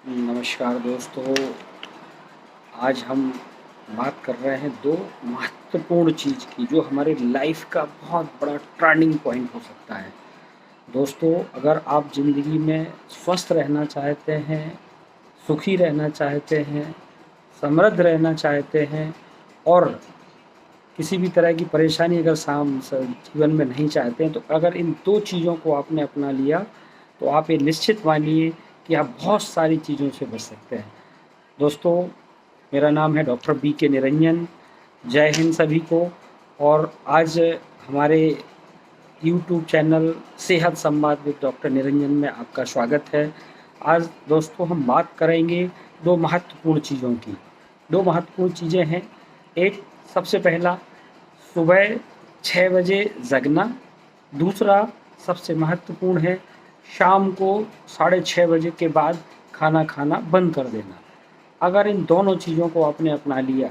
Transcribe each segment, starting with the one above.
नमस्कार दोस्तों। आज हम बात कर रहे हैं दो महत्वपूर्ण चीज़ की जो हमारे लाइफ का बहुत बड़ा टर्निंग पॉइंट हो सकता है। दोस्तों, अगर आप ज़िंदगी में स्वस्थ रहना चाहते हैं, सुखी रहना चाहते हैं, समृद्ध रहना चाहते हैं और किसी भी तरह की परेशानी अगर जीवन में नहीं चाहते हैं, तो अगर इन दो चीज़ों को आपने अपना लिया तो आप ये निश्चित मानिए कि आप बहुत सारी चीज़ों से बच सकते हैं। दोस्तों, मेरा नाम है डॉक्टर बी के निरंजन। जय हिंद सभी को। और आज हमारे यूट्यूब चैनल सेहत संवाद विद डॉक्टर निरंजन में आपका स्वागत है। आज दोस्तों हम बात करेंगे दो महत्वपूर्ण चीज़ों की। दो महत्वपूर्ण चीज़ें हैं। एक, सबसे पहला, सुबह 6 बजे जगना। दूसरा सबसे महत्वपूर्ण है, शाम को 6:30 बजे के बाद खाना खाना बंद कर देना। अगर इन दोनों चीज़ों को आपने अपना लिया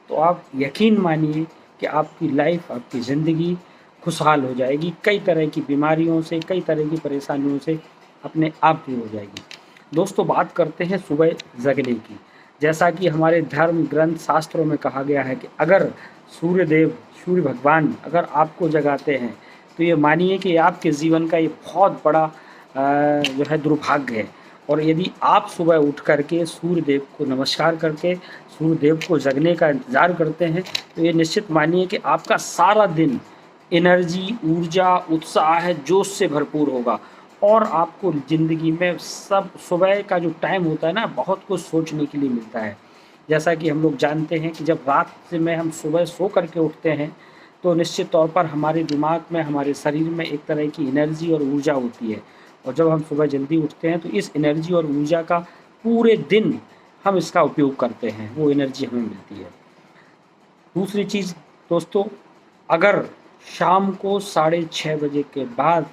तो आप यकीन मानिए कि आपकी लाइफ, आपकी ज़िंदगी खुशहाल हो जाएगी। कई तरह की बीमारियों से, कई तरह की परेशानियों से अपने आप दूर हो जाएगी। दोस्तों, बात करते हैं सुबह जगने की। जैसा कि हमारे धर्म ग्रंथ शास्त्रों में कहा गया है कि अगर सूर्य भगवान अगर आपको जगाते हैं तो ये मानिए कि आपके जीवन का ये बहुत बड़ा जो है दुर्भाग्य है। और यदि आप सुबह उठ करके सूर्य देव को नमस्कार करके सूर्य देव को जगने का इंतज़ार करते हैं तो ये निश्चित मानिए कि आपका सारा दिन एनर्जी, ऊर्जा, उत्साह, जोश से भरपूर होगा। और आपको ज़िंदगी में सब सुबह का जो टाइम होता है ना, बहुत कुछ सोचने के लिए मिलता है। जैसा कि हम लोग जानते हैं कि जब रात में हम सुबह सो करके उठते हैं तो निश्चित तौर पर हमारे दिमाग में, हमारे शरीर में एक तरह की एनर्जी और ऊर्जा होती है। और जब हम सुबह जल्दी उठते हैं तो इस एनर्जी और ऊर्जा का पूरे दिन हम इसका उपयोग करते हैं, वो एनर्जी हमें मिलती है। दूसरी चीज़ दोस्तों, अगर शाम को 6:30 बजे के बाद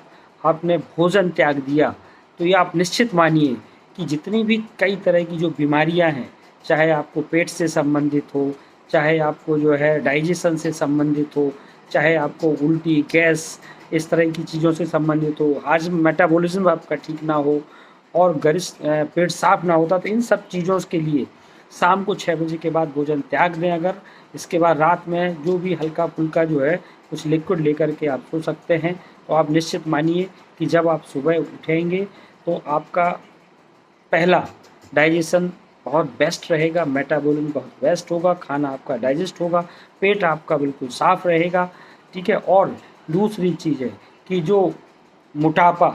आपने भोजन त्याग दिया तो ये आप निश्चित मानिए कि जितनी भी कई तरह की जो बीमारियां हैं, चाहे आपको पेट से संबंधित हो, चाहे आपको जो है डाइजेशन से संबंधित हो, चाहे आपको उल्टी, गैस, इस तरह की चीज़ों से संबंधित हो, हाजम, मेटाबॉलिज्म आपका ठीक ना हो और गरिष्ठ पेट साफ ना होता, तो इन सब चीज़ों के लिए शाम को 6 बजे के बाद भोजन त्याग दें। अगर इसके बाद रात में जो भी हल्का फुल्का जो है कुछ लिक्विड लेकर के आप सो सकते हैं, तो आप निश्चित मानिए कि जब आप सुबह उठेंगे तो आपका पहला डाइजेशन बहुत बेस्ट रहेगा, मेटाबॉलिज्म बहुत बेस्ट होगा, खाना आपका डाइजेस्ट होगा, पेट आपका बिल्कुल साफ़ रहेगा। ठीक है। और दूसरी चीज़ है कि जो मोटापा,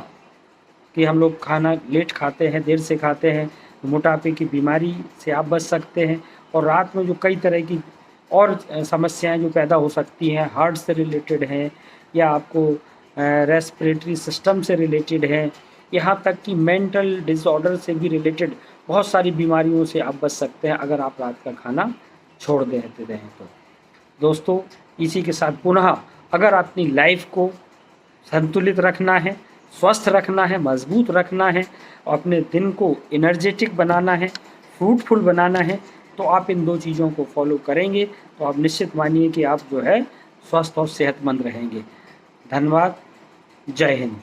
कि हम लोग खाना लेट खाते हैं, देर से खाते हैं, मोटापे की बीमारी से आप बच सकते हैं। और रात में जो कई तरह की और समस्याएं जो पैदा हो सकती हैं, हार्ट से रिलेटेड हैं या आपको रेस्पिरेटरी सिस्टम से रिलेटेड हैं, यहाँ तक कि मेंटल डिसऑर्डर से भी रिलेटेड बहुत सारी बीमारियों से आप बच सकते हैं अगर आप रात का खाना छोड़ देते रहें तो। दोस्तों, इसी के साथ पुनः अगर अपनी लाइफ को संतुलित रखना है, स्वस्थ रखना है, मजबूत रखना है और अपने दिन को एनर्जेटिक बनाना है, फ्रूटफुल बनाना है, तो आप इन दो चीज़ों को फॉलो करेंगे तो आप निश्चित मानिए कि आप जो है स्वस्थ और सेहतमंद रहेंगे। धन्यवाद। जय हिंद।